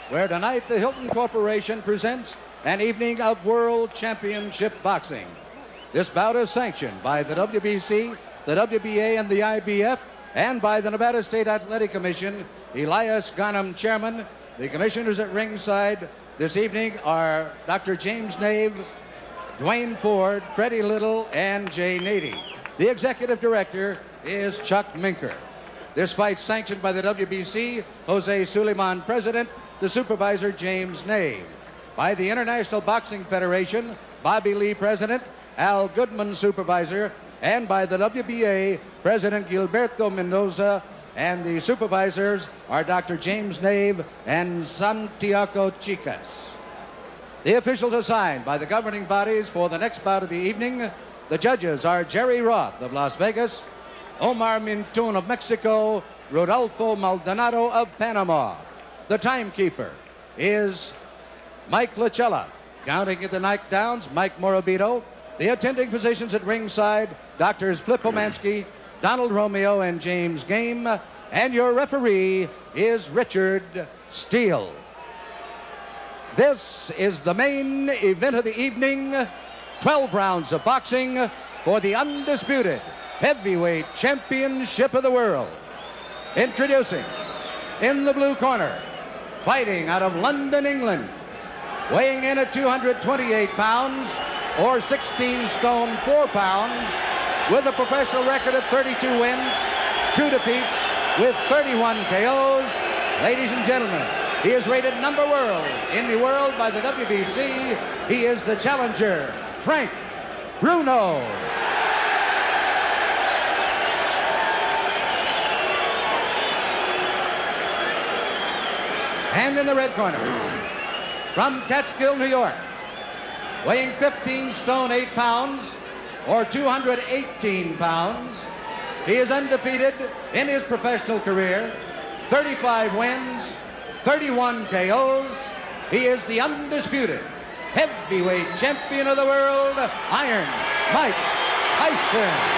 where tonight the Hilton Corporation presents an evening of World Championship Boxing. This bout is sanctioned by the WBC, the WBA, and the IBF, and by the Nevada State Athletic Commission. Elias Garnham, chairman. The commissioners at ringside this evening are Dr. James Nave, Dwayne Ford, Freddie Little, and Jay Nady. The executive director is Chuck Minker. This fight sanctioned by the WBC, Jose Suleiman, president, the supervisor, James Nave. By the International Boxing Federation, Bobby Lee, president, Al Goodman, supervisor, and by the WBA, President Gilberto Mendoza, and the supervisors are Dr. James Nave and Santiago Chicas. The officials assigned by the governing bodies for the next bout of the evening. The judges are Jerry Roth of Las Vegas, Omar Mintun of Mexico, Rodolfo Maldonado of Panama. The timekeeper is Mike Lachella. Counting at the knockdowns, Mike Morabito. The attending physicians at ringside, Doctors Flip Omansky, Donald Romeo, and James Game. And your referee is Richard Steele. This is the main event of the evening. 12 rounds of boxing for the undisputed heavyweight championship of the world. Introducing, in the blue corner, fighting out of London, England, weighing in at 228 pounds or 16 stone 4 pounds, with a professional record of 32 wins, 2 defeats, with 31 KOs. Ladies and gentlemen, he is rated number world in the world by the WBC. He is the challenger, Frank Bruno. And in the red corner, from Catskill, New York, weighing 15 stone 8 pounds or 218 pounds, he is undefeated in his professional career, 35 wins, 31 KOs. He is the undisputed heavyweight champion of the world, Iron Mike Tyson.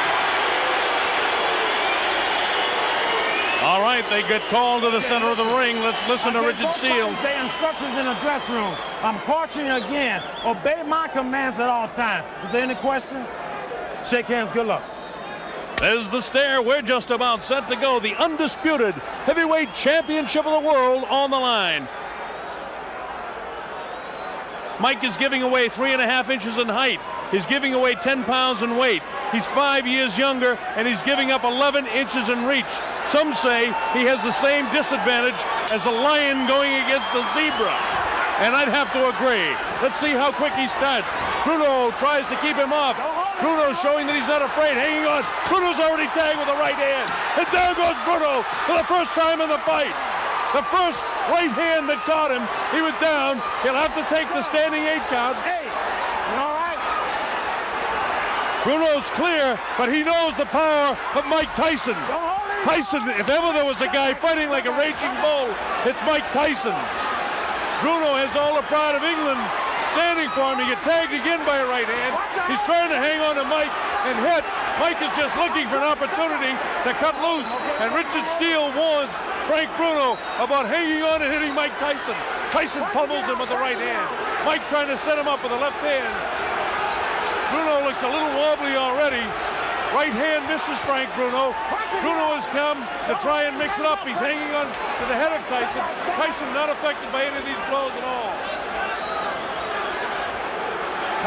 All right, they get called to the center of the ring. Let's listen to Richard Steele. The instructions in the dressing room. I'm cautioning you again. Obey my commands at all times. Is there any questions? Shake hands. Good luck. There's the stare. We're just about set to go. The undisputed heavyweight championship of the world on the line. Mike is giving away 3.5 inches in height. He's giving away 10 pounds in weight. He's 5 years younger, and he's giving up 11 inches in reach. Some say he has the same disadvantage as a lion going against the zebra. And I'd have to agree. Let's see how quick he starts. Bruno tries to keep him off. Bruno showing that he's not afraid, hanging on. Bruno's already tagged with the right hand. And down goes Bruno for the first time in the fight. The first right hand that caught him, he was down. He'll have to take the standing 8 count. Hey, you all right? Bruno's clear, but he knows the power of Mike Tyson. Tyson, if ever there was a guy fighting like a raging bull, it's Mike Tyson. Bruno has all the pride of England standing for him. He gets tagged again by a right hand. He's trying to hang on to Mike and hit. Mike is just looking for an opportunity to cut loose. And Richard Steele warns Frank Bruno about hanging on and hitting Mike Tyson. Tyson pummels him with the right hand. Mike trying to set him up with the left hand. Bruno looks a little wobbly already. Right hand misses Frank Bruno. Bruno has come to try and mix it up. He's hanging on to the head of Tyson. Tyson not affected by any of these blows at all.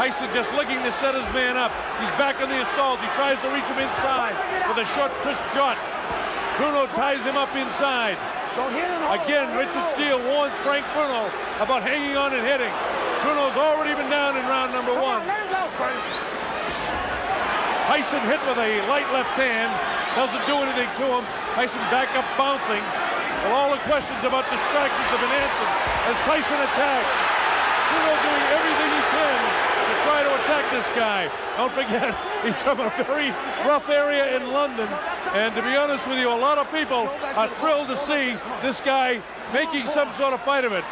Tyson just looking to set his man up. He's back on the assault. He tries to reach him inside with a short, crisp shot. Bruno ties him up inside. Again, Richard Steele warns Frank Bruno about hanging on and hitting. Bruno's already been down in round number 1. Tyson hit with a light left hand. Doesn't do anything to him. Tyson back up bouncing. Well, all the questions about distractions have been answered as Tyson attacks. Bruno doing everything he can to try to attack this guy. Don't forget, he's from a very rough area in London. And to be honest with you, a lot of people are thrilled to see this guy making some sort of fight of it.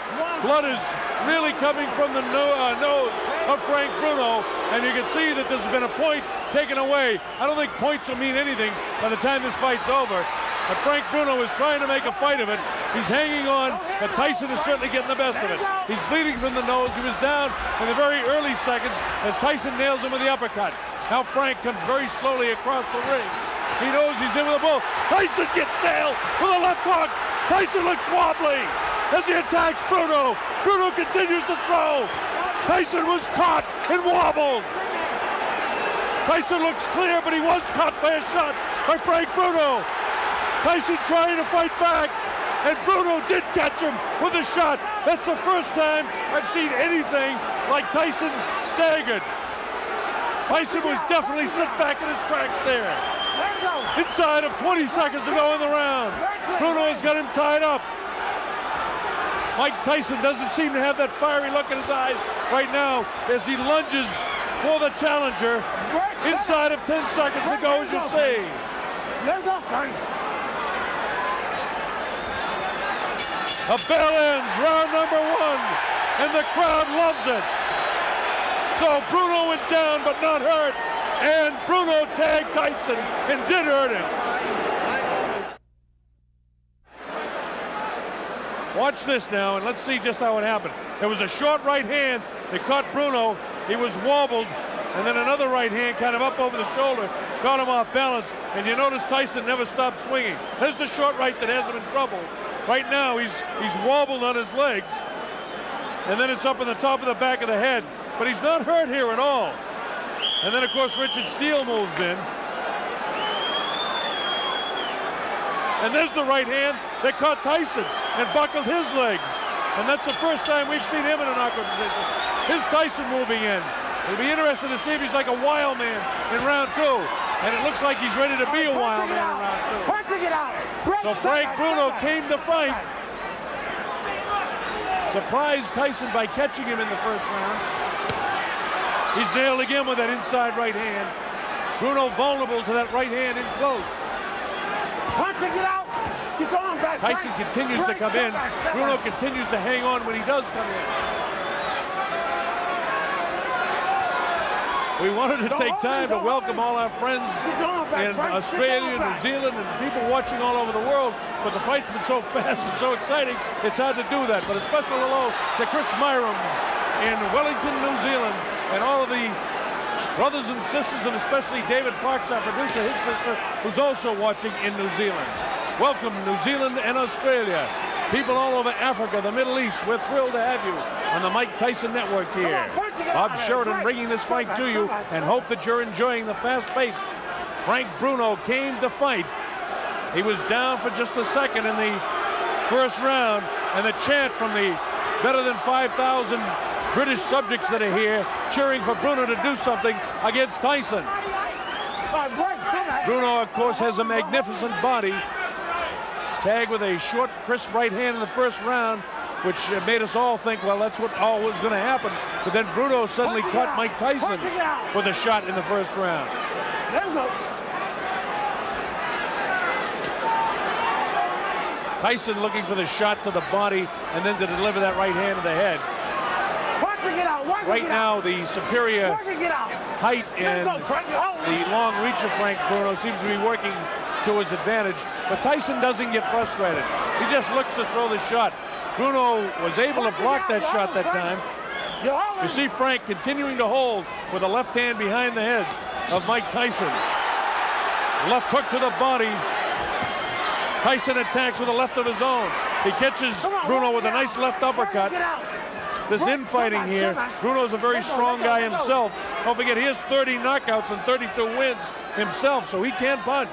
Blood is really coming from the nose of Frank Bruno, and you can see that there's been a point taken away. I don't think points will mean anything by the time this fight's over. And Frank Bruno is trying to make a fight of it. He's hanging on, but Tyson is certainly getting the best of it. He's bleeding from the nose. He was down in the very early seconds as Tyson nails him with the uppercut. Now Frank comes very slowly across the ring. He knows he's in with a bull. Tyson gets nailed with a left hook. Tyson looks wobbly as he attacks Bruno. Bruno continues to throw. Tyson was caught and wobbled. Tyson looks clear, but he was caught by a shot by Frank Bruno. Tyson trying to fight back, and Bruno did catch him with a shot. That's the first time I've seen anything like Tyson staggered. Tyson was definitely set back in his tracks there. Inside of 20 seconds to go in the round. Bruno has got him tied up. Mike Tyson doesn't seem to have that fiery look in his eyes right now as he lunges for the challenger. Inside of 10 seconds to go, as you see. Let's go, Frank. A bell ends round number 1, and the crowd loves it. So Bruno went down but not hurt, and Bruno tagged Tyson and did hurt him. Watch this now, and let's see just how it happened. There was a short right hand that caught Bruno. He was wobbled, and then another right hand kind of up over the shoulder caught him off balance, and you notice Tyson never stopped swinging. There's the short right that has him in trouble. Right now, he's wobbled on his legs, and then it's up in the top of the back of the head, but he's not hurt here at all. And then, of course, Richard Steele moves in. And there's the right hand that caught Tyson and buckled his legs. And that's the first time we've seen him in an awkward position. Here's Tyson moving in. It'll be interesting to see if he's like a wild man in round 2. And it looks like he's ready to be a wild man in round 2. So Frank Bruno came to fight. Surprised Tyson by catching him in the first round. He's nailed again with that inside right hand. Bruno vulnerable to that right hand in close. Tyson continues to come in. Bruno continues to hang on when he does come in. We wanted to take time to welcome all our friends in Australia, New Zealand, and people watching all over the world, but the fight's been so fast and so exciting, it's hard to do that. But a special hello to Chris Myrams in Wellington, New Zealand, and all of the brothers and sisters, and especially David Fox, our producer, his sister, who's also watching in New Zealand. Welcome, New Zealand and Australia. People all over Africa, the Middle East, we're thrilled to have you on the Mike Tyson Network here. Bob Sheridan bringing this fight to you, and hope that you're enjoying the fast pace. Frank Bruno came to fight. He was down for just a second in the first round, and the chant from the better than 5,000 British subjects that are here cheering for Bruno to do something against Tyson. Bruno, of course, has a magnificent body. Tagged with a short, crisp right hand in the first round, which made us all think, well, that's what all was going to happen. But then Bruno suddenly caught Mike Tyson with a shot in the first round. There we go. Tyson looking for the shot to the body and then to deliver that right hand to the head. Right now, the superior height and the long reach of Frank Bruno seems to be working to his advantage, but Tyson doesn't get frustrated. He just looks to throw the shot. Bruno was able to block that shot that time. You see Frank continuing to hold with a left hand behind the head of Mike Tyson. Left hook to the body. Tyson attacks with a left of his own. He catches Bruno with a nice left uppercut. This infighting here, Bruno's a very strong guy himself. Don't forget, he has 30 knockouts and 32 wins himself, so he can punch.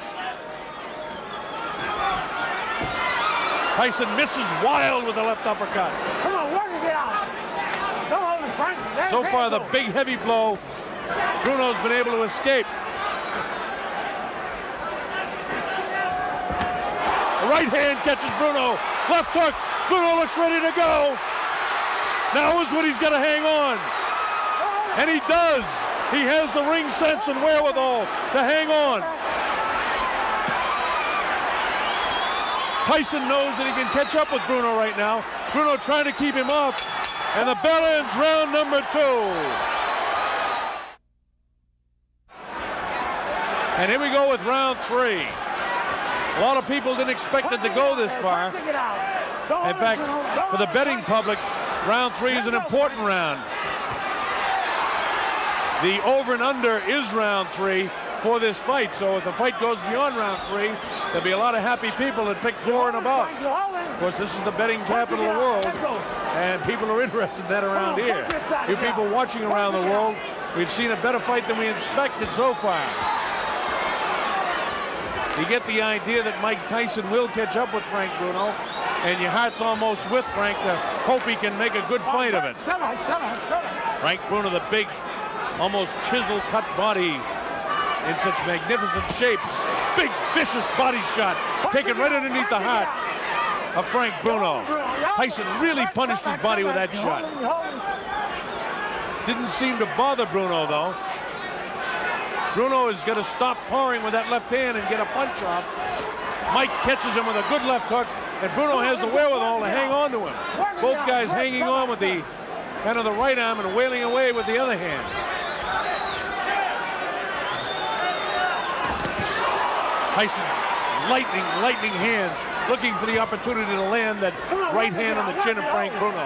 Tyson misses wild with the left uppercut. Come on, work it out. Don't hold him, Frank. So far, the big heavy blow, Bruno's been able to escape. The right hand catches Bruno. Left hook. Bruno looks ready to go. Now is when he's got to hang on. And he does. He has the ring sense and wherewithal to hang on. Tyson knows that he can catch up with Bruno right now. Bruno trying to keep him up. And the bell ends round number 2. And here we go with round 3. A lot of people didn't expect it to go this far. In fact, for the betting public, round 3 is an important round. The over and under is round 3 for this fight. So if the fight goes beyond round 3, there'll be a lot of happy people that pick 4 and above. Of course, this is the betting capital of the world, and people are interested in that around here. You people watching around the world, we've seen a better fight than we expected so far. You get the idea that Mike Tyson will catch up with Frank Bruno, and your heart's almost with Frank to hope he can make a good fight of it. Frank Bruno, the big, almost chisel-cut body in such magnificent shape. Big, vicious body shot, taken right underneath the heart of Frank Bruno. Tyson really punished his body with that shot. Didn't seem to bother Bruno, though. Bruno is going to stop pouring with that left hand and get a punch off. Mike catches him with a good left hook, and Bruno has the wherewithal to hang on to him. Both guys hanging on with the kind of the right arm and wailing away with the other hand. Tyson, lightning hands, looking for the opportunity to land that right hand on the chin of Frank Bruno.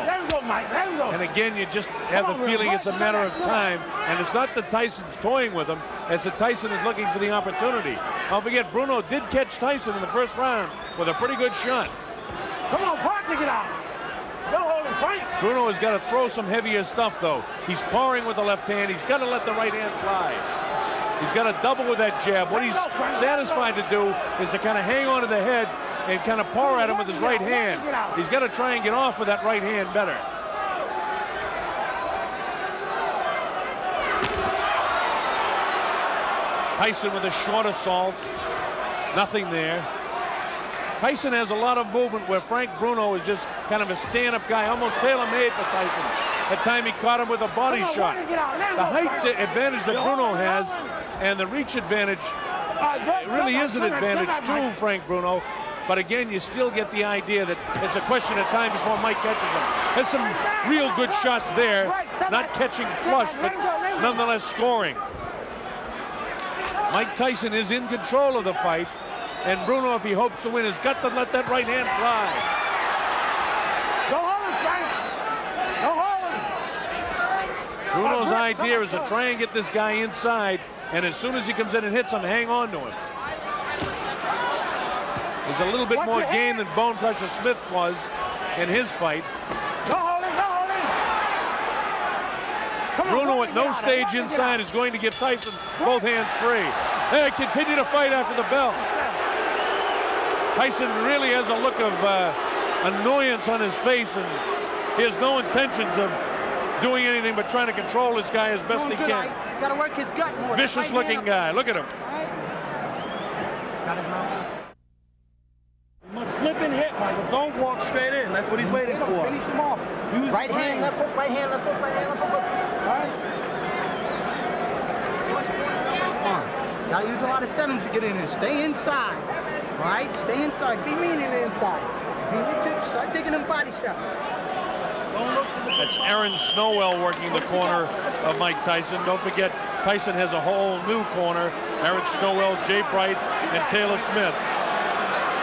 And again, you just have the feeling it's a matter of time. And it's not that Tyson's toying with him, it's that Tyson is looking for the opportunity. Don't forget, Bruno did catch Tyson in the first round with a pretty good shot. Come on, Parker, get out. Don't hold him, Frank. Bruno has got to throw some heavier stuff, though. He's powering with the left hand. He's got to let the right hand fly. He's got to double with that jab. What he's satisfied to do is to kind of hang on to the head and kind of power at him with his right hand. He's got to try and get off with that right hand better. Tyson with a short assault. Nothing there. Tyson has a lot of movement where Frank Bruno is just kind of a stand-up guy, almost tailor-made for Tyson. That time he caught him with a body shot. The height advantage that Bruno has and the reach advantage really is an advantage to Frank Bruno. But again, you still get the idea that it's a question of time before Mike catches him. There's some real good shots there, not catching flush, but nonetheless scoring. Mike Tyson is in control of the fight, and Bruno, if he hopes to win, has got to let that right hand fly. Bruno's idea is to try and get this guy inside, and as soon as he comes in and hits him, hang on to him. He's a little bit more game than Bone Crusher Smith was in his fight. Bruno at no stage inside is going to give Tyson both hands free. They continue to fight after the bell. Tyson really has a look of annoyance on his face, and he has no intentions of doing anything but trying to control this guy as best he can. Got to work his gut more. Vicious looking guy. Look at him. You must slip and hit, Michael. Don't walk straight in. That's what he's waiting for. Finish him off. Use right hand, left hook, right hand, left hook, right hand, left hook. All right. Come on. Got to use a lot of sevens to get in there. Stay inside. All right? Stay inside. Be mean in the inside. Start digging them body straps. That's Aaron Snowell working the corner of Mike Tyson. Don't forget, Tyson has a whole new corner. Aaron Snowell, Jay Bright, and Taylor Smith.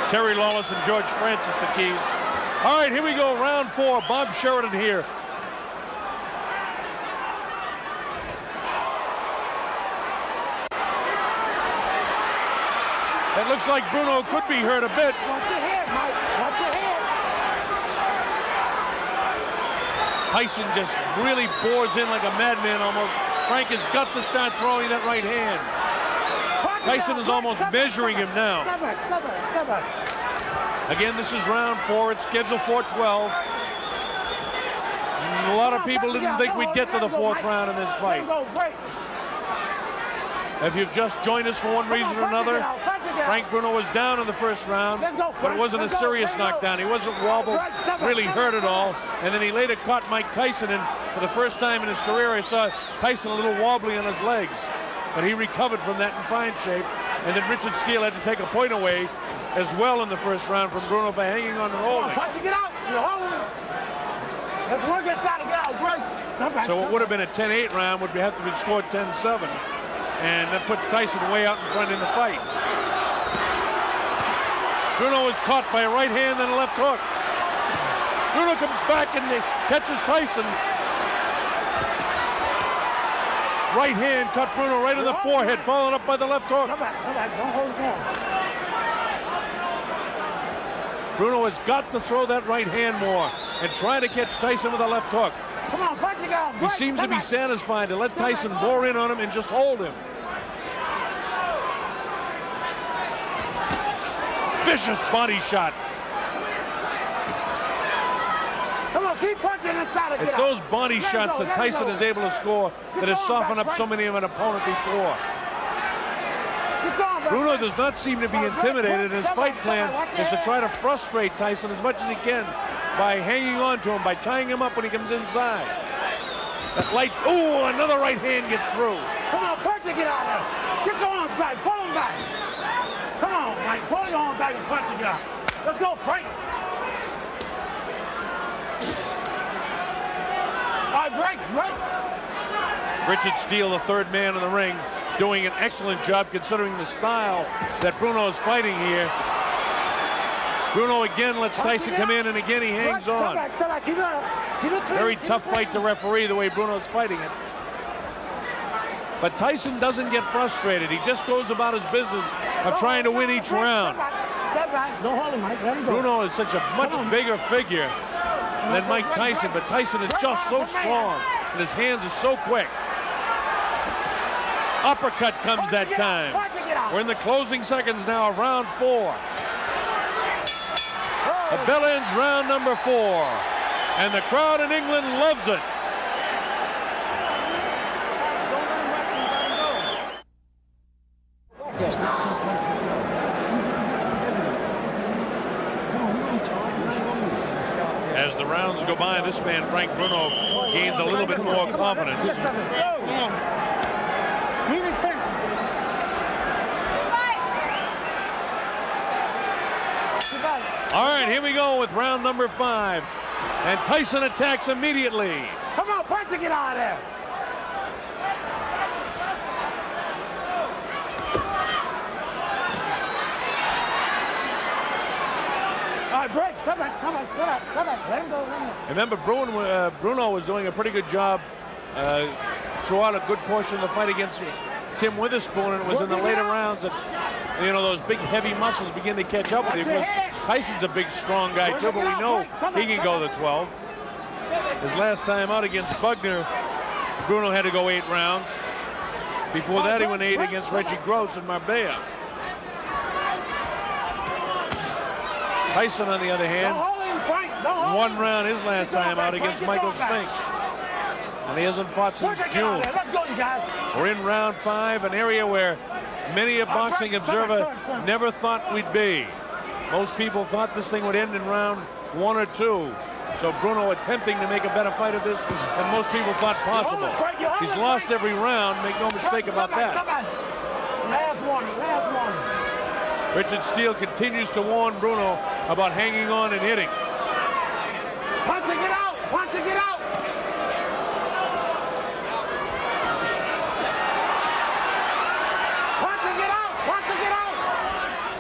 Terry Lawless and George Francis, the keys. All right, here we go, round 4. Bob Sheridan here. It looks like Bruno could be hurt a bit. Watch your head, Mike. Watch your head. Tyson just really bores in like a madman almost. Frank has got to start throwing that right hand. Tyson is almost measuring him now. Step back. Again, this is round 4. It's scheduled for 12. A lot of people didn't think we'd get to the 4th round in this fight. If you've just joined us for one reason or another, Frank Bruno was down in the first round, but it wasn't a serious knockdown. He wasn't wobbled, really hurt at all. And then he later caught Mike Tyson, and for the first time in his career, I saw Tyson a little wobbly on his legs. But he recovered from that in fine shape. And then Richard Steele had to take a point away as well in the first round from Bruno for hanging on and holding. Get out. You're holding. Let's work inside and get out. Great. So what would have been a 10-8 round would have to be scored 10-7. And that puts Tyson way out in front in the fight. Bruno is caught by a right hand and a left hook. Bruno comes back and catches Tyson. Right hand cut Bruno right in the forehead, followed up by the left hook. Come back, don't hold his hand. Bruno has got to throw that right hand more and try to catch Tyson with a left hook. Come on, punch it out. He seems to be satisfied to let Tyson bore in on him and just hold him. Vicious body shot. Come on, keep punching inside of it. It's those body shots that Tyson is able to score that has softened up so many of an opponent before. Bruno does not seem to be intimidated, and his fight plan is to try to frustrate Tyson as much as he can by hanging on to him, by tying him up when he comes inside. That light, ooh, another right hand gets through. Come on, punch it, get out there. Get your arms back, pull them back. Come on, Mike, pull your arms back and punch it, get out. Let's go, Frank. All right, break. Richard Steele, the third man in the ring, doing an excellent job considering the style that Bruno is fighting here. Bruno again lets Tyson come in, and again he hangs on. Very tough fight to referee the way Bruno's fighting it. But Tyson doesn't get frustrated. He just goes about his business of trying to win each round. Don't hold him, Mike. Let him go. Bruno is such a much bigger figure than Mike Tyson, but Tyson is just so strong, and his hands are so quick. Uppercut comes that time. We're in the closing seconds now of round 4. The bell ends round number 4, and the crowd in England loves it. As the rounds go by, this man, Frank Bruno, gains a little bit more confidence. All right, here we go with round number 5. And Tyson attacks immediately. Come on, punch it, get out of there. All right, break, step back. Let him go. Remember, Bruno was doing a pretty good job throughout a good portion of the fight against Tim Witherspoon, and it was in the later rounds that, you know, those big heavy muscles begin to catch up with him. Because Tyson's a big, strong guy too, but we know he can go the 12. His last time out against Bugner, Bruno had to go 8 rounds. Before that, he went 8 against Reggie Gross in Marbella. Tyson, on the other hand, 1 round his last time out against Michael Spinks. And he hasn't fought since June. We're in round 5, an area where many a boxing observer never thought we'd be. Most people thought this thing would end in round 1 or 2. So Bruno attempting to make a better fight of this than most people thought possible. He's lost every round, make no mistake about that. Last warning. Richard Steele continues to warn Bruno about hanging on and hitting. Punch it, get out.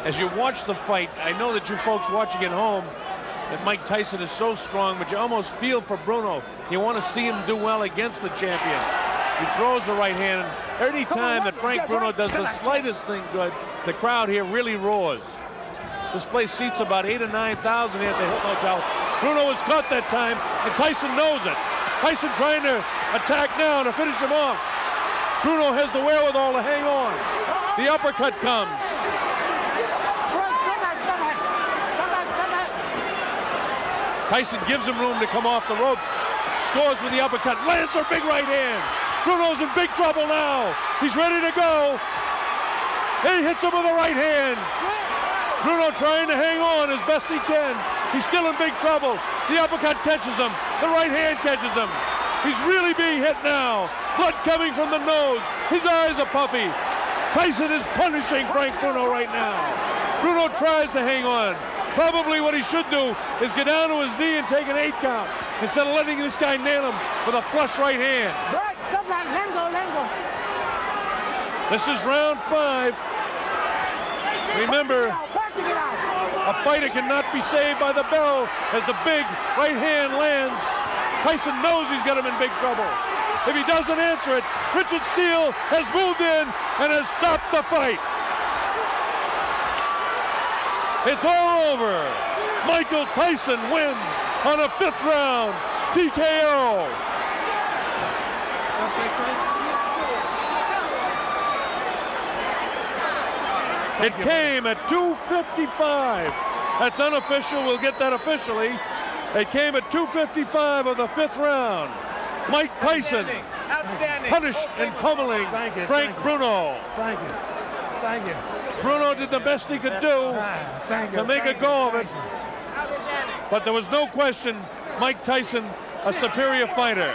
As you watch the fight, I know that you folks watching at home, that Mike Tyson is so strong, but you almost feel for Bruno. You want to see him do well against the champion. He throws the right hand, and every time that Frank Bruno does the slightest thing good, the crowd here really roars. This place seats about 8,000 or 9,000 here at the Hilton Hotel. Bruno was caught that time, and Tyson knows it. Tyson trying to attack now to finish him off. Bruno has the wherewithal to hang on. The uppercut comes. Tyson gives him room to come off the ropes. Scores with the uppercut. Lands a big right hand. Bruno's in big trouble now. He's ready to go. He hits him with a right hand. Bruno trying to hang on as best he can. He's still in big trouble. The uppercut catches him. The right hand catches him. He's really being hit now. Blood coming from the nose. His eyes are puffy. Tyson is punishing Frank Bruno right now. Bruno tries to hang on. Probably what he should do is get down to his knee and take an 8 count instead of letting this guy nail him with a flush right hand. Stop that. Let him go. This is round 5. Remember, A fighter cannot be saved by the bell as the big right hand lands. Tyson knows he's got him in big trouble. If he doesn't answer it, Richard Steele has moved in and has stopped the fight. It's all over. Michael Tyson wins on a 5th round TKO. It came at 2:55. That's unofficial. We'll get that officially. It came at 2:55 of the 5th round. Mike Tyson punished and pummeling Frank Bruno. Thank you. Thank you. Bruno did the best he could do to make a go of it. But there was no question Mike Tyson a superior fighter.